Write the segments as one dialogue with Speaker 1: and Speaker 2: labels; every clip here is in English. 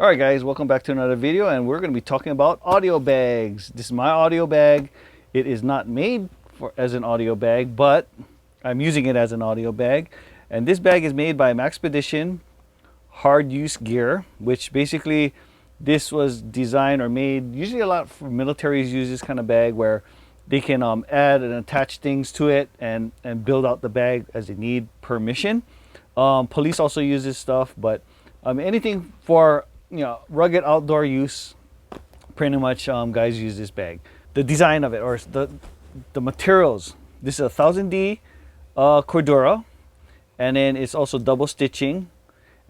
Speaker 1: Alright guys, welcome back to another video, and we're going to be talking about audio bags. This is my audio bag. It is not made as an audio bag, but I'm using it as an audio bag. And this bag is made by Maxpedition Hard Use Gear, which basically this was designed or made, usually a lot for militaries use this kind of bag where they can add and attach things to it and build out the bag as they need per mission. Police also use this stuff, but anything for rugged outdoor use, pretty much guys use this bag. The design of it, or the materials, this is a 1000D Cordura, and then it's also double stitching.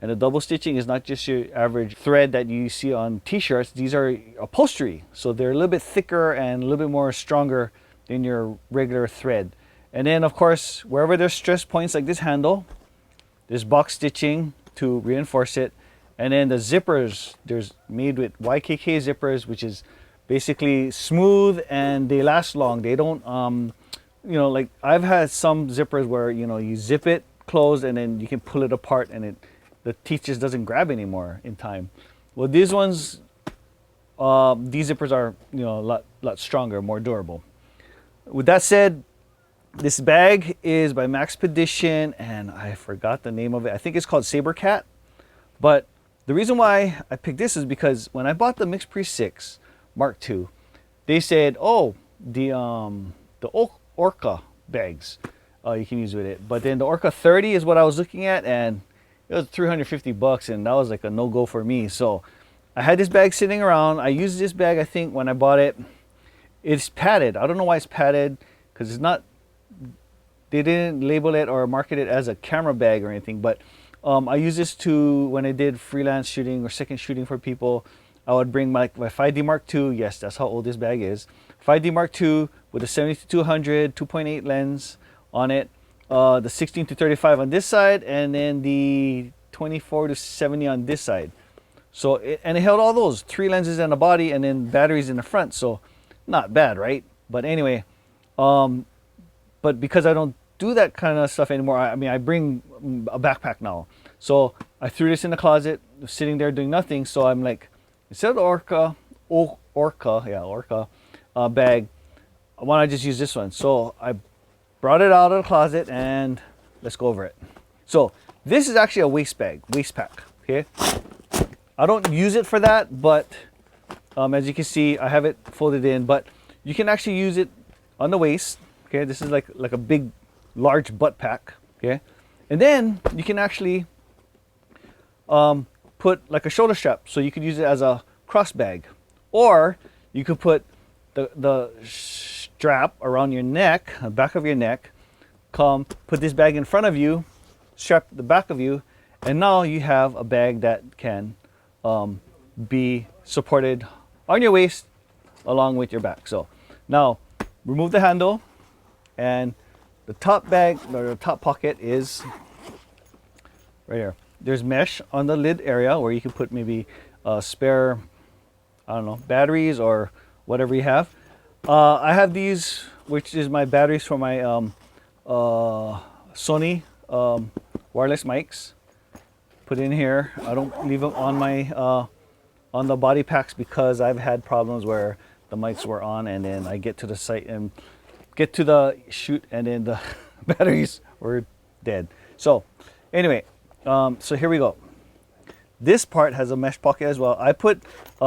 Speaker 1: And the double stitching is not just your average thread that you see on t-shirts. These are upholstery, so they're a little bit thicker and a little bit more stronger than your regular thread. And then of course, wherever there's stress points like this handle, there's box stitching to reinforce it. And then the zippers, there's made with YKK zippers, which is basically smooth and they last long. They don't, like I've had some zippers where, you zip it closed and then you can pull it apart and the teeth just doesn't grab anymore in time. Well, these ones, these zippers are, a lot stronger, more durable. With that said, this bag is by Maxpedition, and I forgot the name of it. I think it's called Sabercat. But the reason why I picked this is because when I bought the Mixpre 6 Mark II, they said, oh, the Orca bags you can use with it. But then the Orca 30 is what I was looking at, and it was 350 bucks, and that was like a no-go for me. So I had this bag sitting around. I used this bag, I think, when I bought it. It's padded. I don't know why it's padded, because it's not, they didn't label it or market it as a camera bag or anything, but I use this to, when I did freelance shooting or second shooting for people, I would bring my 5D Mark II. Yes, that's how old this bag is. 5D Mark II with a 70-200 2.8 lens on it. The 16-35 on this side, and then the 24-70 on this side. So, and it held all those 3 lenses and a body, and then batteries in the front. So, not bad, right? But anyway, but because I don't do that kind of stuff anymore, I bring a backpack now. So I threw this in the closet, sitting there doing nothing. So I'm like, instead of the Orca bag, why don't I just use this one? So I brought it out of the closet, and let's go over it. So this is actually a waist pack, okay? I don't use it for that, but as you can see, I have it folded in, but you can actually use it on the waist, okay? This is like a big, large butt pack, okay? And then you can actually put like a shoulder strap, so you could use it as a cross bag, or you could put the strap around your neck, the back of your neck, put this bag in front of you, strap the back of you, and now you have a bag that can be supported on your waist along with your back. So now remove the handle, and the top bag, or the top pocket, is right here. There's mesh on the lid area where you can put maybe spare, I don't know, batteries or whatever you have. I have these, which is my batteries for my Sony wireless mics. Put in here. I don't leave them on my on the body packs because I've had problems where the mics were on, and then I get to the site and get to the shoot, and then the batteries were dead. So anyway, so here we go. This part has a mesh pocket as well. I put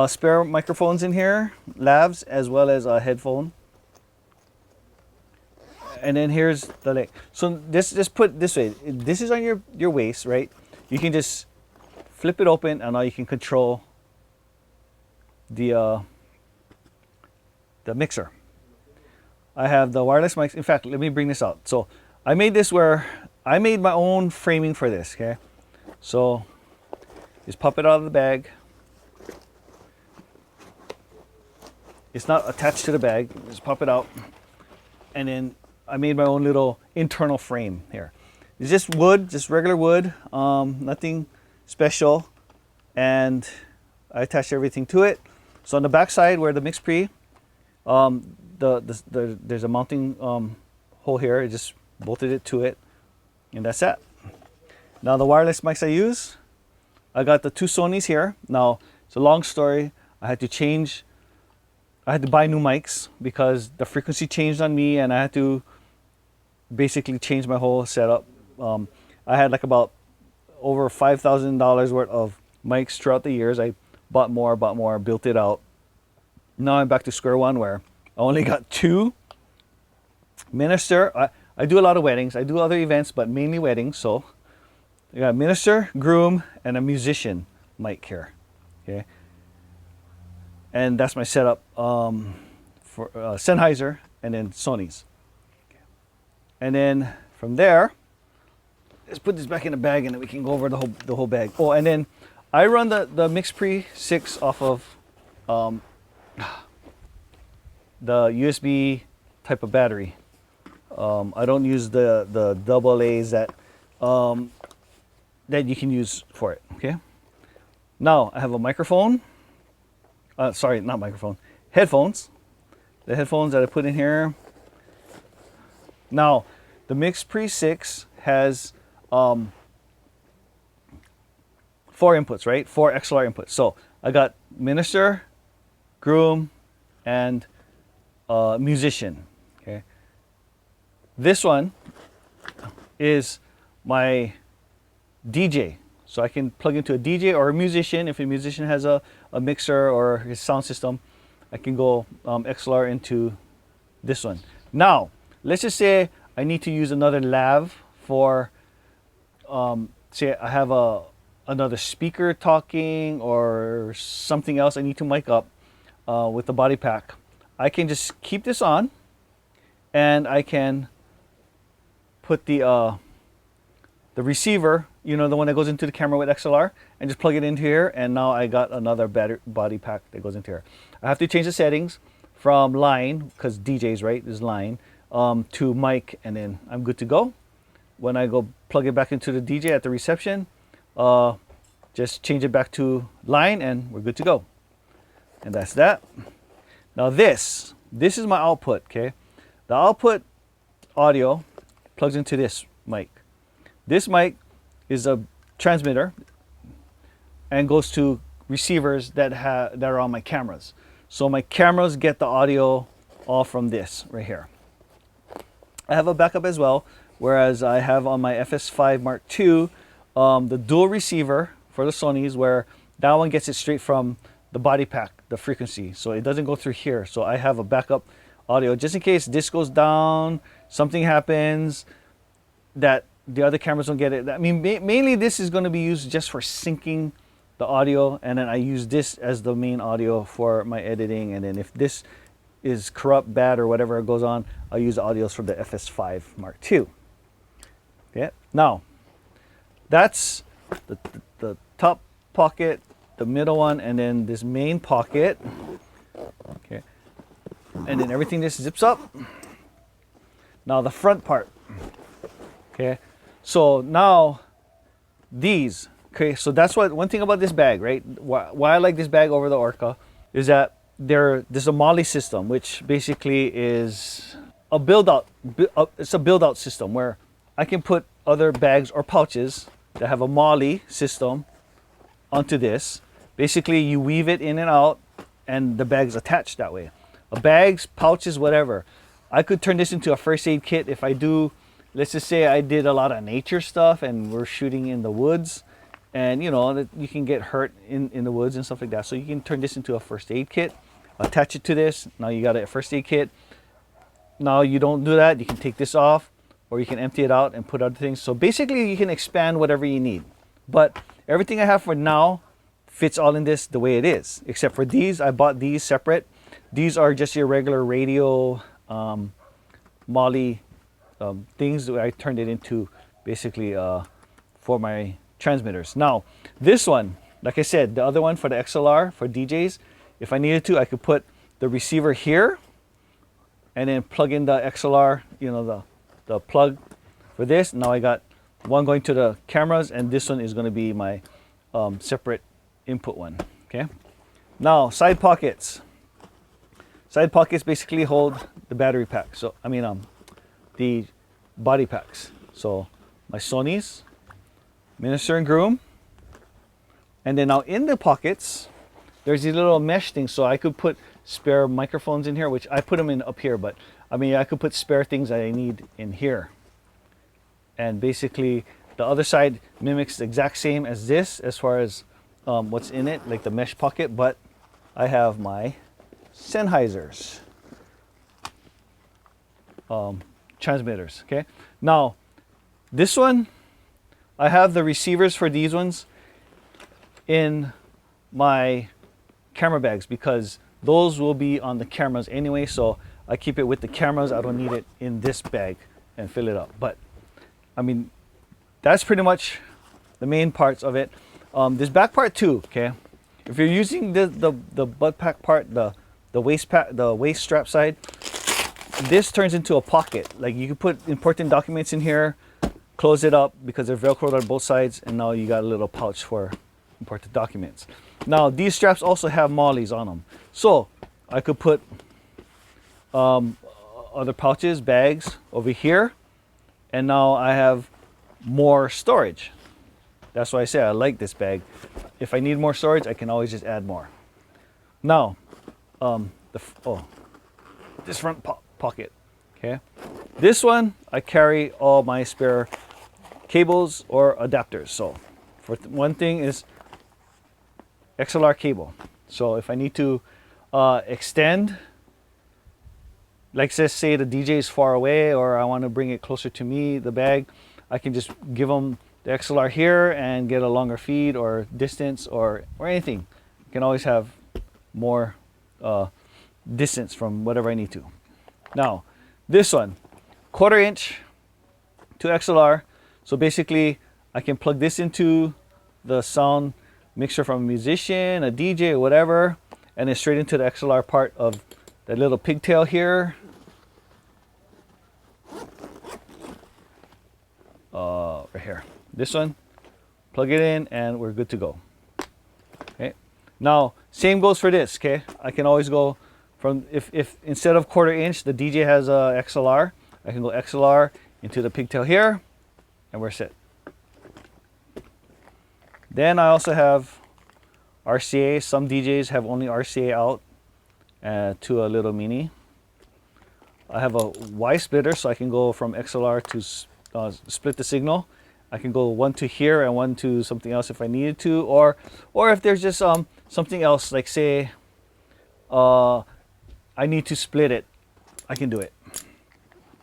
Speaker 1: spare microphones in here, lavs, as well as a headphone. And then here's the leg. So just put this way. This is on your waist, right? You can just flip it open, and now you can control the mixer. I have the wireless mics. In fact, let me bring this out. So I made this where I made my own framing for this, okay? So just pop it out of the bag. It's not attached to the bag. Just pop it out. And then I made my own little internal frame here. It's just wood, just regular wood, nothing special. And I attached everything to it. So on the back side where the Mixpre, there's a mounting hole here. I just bolted it to it, and that's it. Now the wireless mics I use, I got the two Sonys here. Now it's a long story. I had to buy new mics because the frequency changed on me, and I had to basically change my whole setup. I had like about over $5,000 worth of mics throughout the years. I bought more, built it out. Now I'm back to square one where I only got two. Minister, I do a lot of weddings. I do other events, but mainly weddings. So I got minister, groom, and a musician mic here. Okay. And that's my setup for Sennheiser and then Sony's. And then from there, let's put this back in the bag and then we can go over the whole bag. Oh, and then I run the Mixpre 6 off of the USB type of battery. I don't use the double A's that you can use for it. Okay. Now I have a microphone. Sorry, not microphone. Headphones. The headphones that I put in here. Now, the Mixpre 6 has 4 inputs, right? 4 XLR inputs. So I got minister, groom, and musician. Okay. This one is my DJ. So I can plug into a DJ or a musician. If a musician has a mixer or his sound system, I can go XLR into this one. Now, let's just say I need to use another lav for, say I have another speaker talking or something else I need to mic up with the body pack. I can just keep this on and I can put the receiver, you know, the one that goes into the camera with XLR, and just plug it into here, and now I got another body pack that goes into here. I have to change the settings from line, because DJ's right is line, to mic, and then I'm good to go. When I go plug it back into the DJ at the reception, just change it back to line and we're good to go. And that's that. Now this is my output, okay? The output audio plugs into this mic. This mic is a transmitter and goes to receivers that are on my cameras. So my cameras get the audio all from this right here. I have a backup as well, whereas I have on my FS5 Mark II the dual receiver for the Sony's, where that one gets it straight from the body pack, the frequency, so it doesn't go through here. So I have a backup audio just in case this goes down, something happens that the other cameras don't get it. I mean, mainly this is going to be used just for syncing the audio, and then I use this as the main audio for my editing. And then if this is corrupt, bad, or whatever goes on, I'll use the audios from the FS5 Mark II. Okay, now that's the top pocket, the middle one, and then this main pocket. Okay, and then everything just zips up. Now the front part. Okay, so now these. Okay, so that's one thing about this bag, right? Why I like this bag over the Orca is that there's a MOLLE system, which basically is a build-out. It's a build-out system where I can put other bags or pouches that have a MOLLE system onto this. Basically, you weave it in and out, and the bag's attached that way. Bags, pouches, whatever. I could turn this into a first aid kit if I do. Let's just say I did a lot of nature stuff and we're shooting in the woods, and you know that you can get hurt in the woods and stuff like that. So you can turn this into a first aid kit, attach it to this. Now you got a first aid kit. Now you don't do that, you can take this off, or you can empty it out and put other things. So basically you can expand whatever you need. But everything I have for now fits all in this the way it is, except for these. I bought these separate. These are just your regular radio MOLLE things that I turned it into basically for my transmitters. Now this one, like I said, the other one for the XLR for DJs, if I needed to, I could put the receiver here and then plug in the XLR, you know, the plug for this. Now I got one going to the cameras, and this one is going to be my separate input one. Okay, now side pockets. Side pockets basically hold the battery pack. So I mean the body packs. So my Sony's, Minister and Groom, and then now in the pockets there's these little mesh things, so I could put spare microphones in here, which I put them in up here, but I mean, I could put spare things that I need in here. And basically, the other side mimics the exact same as this as far as what's in it, like the mesh pocket, but I have my Sennheisers transmitters, okay? Now, this one, I have the receivers for these ones in my camera bags because those will be on the cameras anyway, so I keep it with the cameras. I don't need it in this bag and fill it up. But I mean, that's pretty much the main parts of it. This back part too, okay? If you're using the butt pack part, the waist strap side, this turns into a pocket. Like you can put important documents in here, close it up because they're velcroed on both sides, and now you got a little pouch for important documents. Now these straps also have mollies on them, so I could put other pouches, bags over here, and now I have more storage. That's why I say I like this bag. If I need more storage, I can always just add more. Now, this front pocket, okay? This one, I carry all my spare cables or adapters. So, for one thing is XLR cable. So if I need to extend, like say the DJ is far away or I want to bring it closer to me, the bag, I can just give them the XLR here and get a longer feed or distance or anything. You can always have more distance from whatever I need to. Now, this one, 1/4 inch to XLR. So basically, I can plug this into the sound mixer from a musician, a DJ, or whatever, and then straight into the XLR part of that little pigtail here. Right here. This one, plug it in, and we're good to go. Okay. Now, same goes for this. Okay. I can always go from if instead of 1/4 inch, the DJ has a XLR. I can go XLR into the pigtail here, and we're set. Then I also have RCA. Some DJs have only RCA out to a little mini. I have a Y splitter, so I can go from XLR to split the signal. I can go one to here and one to something else if I needed to, or if there's just something else, like say I need to split it, I can do it.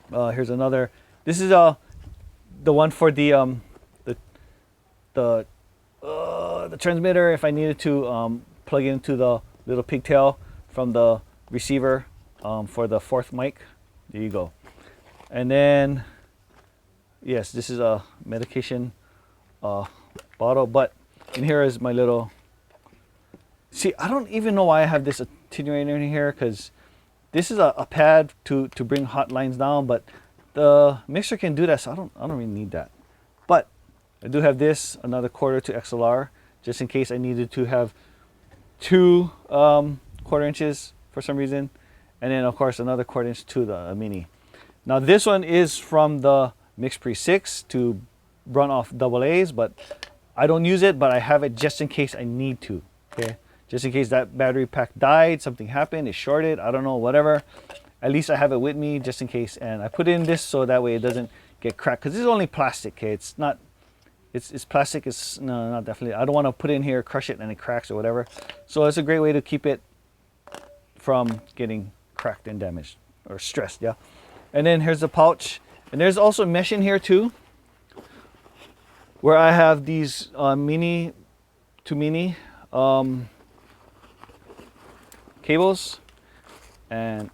Speaker 1: Here's another. This is the one for the transmitter. If I needed to plug it into the little pigtail from the receiver for the 4th mic, there you go. And then yes, this is a medication bottle, but in here is my little. See, I don't even know why I have this attenuator in here, because this is a pad to bring hot lines down, but the mixer can do that, so I don't really need that. But I do have this, another 1/4 to XLR, just in case I needed to have 2 1/4 inches for some reason, and then of course another 1/4 inch to the mini. Now this one is from the Mixpre 6 to run off AA's, but I don't use it, but I have it just in case I need to. Okay, just in case that battery pack died, something happened, it shorted, I don't know, whatever. At least I have it with me just in case, and I put it in this so that way it doesn't get cracked, because this is only plastic. Okay, it's not, it's plastic. It's no, not definitely. I don't want to put it in here, crush it, and it cracks or whatever. So it's a great way to keep it from getting cracked and damaged or stressed. Yeah. And then here's the pouch, and there's also mesh in here too, where I have these mini to mini cables, and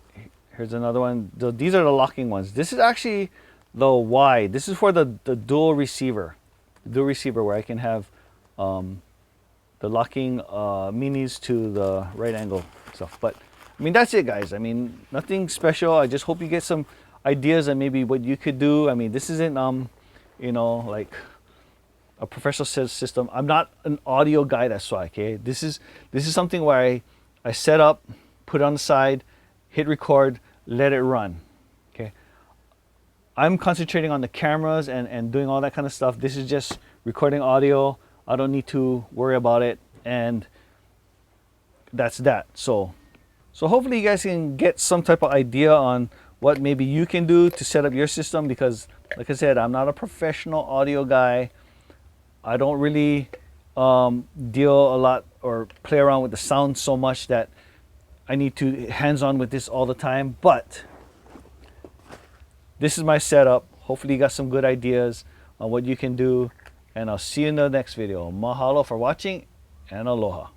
Speaker 1: here's another one. These are the locking ones. This is actually the Y. This is for the dual receiver where I can have the locking minis to the right angle stuff. But I mean, that's it, guys. I mean, nothing special. I just hope you get some ideas and maybe what you could do. I mean, this isn't you know, like a professional system. I'm not an audio guy, that's why. Okay, this is something where I set up, put it on the side, hit record, let it run. Okay, I'm concentrating on the cameras and doing all that kind of stuff. This is just recording audio. I don't need to worry about it, and that's that. So hopefully you guys can get some type of idea on what maybe you can do to set up your system, because like I said, I'm not a professional audio guy. I don't really deal a lot or play around with the sound so much that I need to hands-on with this all the time, but this is my setup. Hopefully you got some good ideas on what you can do, and I'll see you in the next video. Mahalo for watching, and aloha.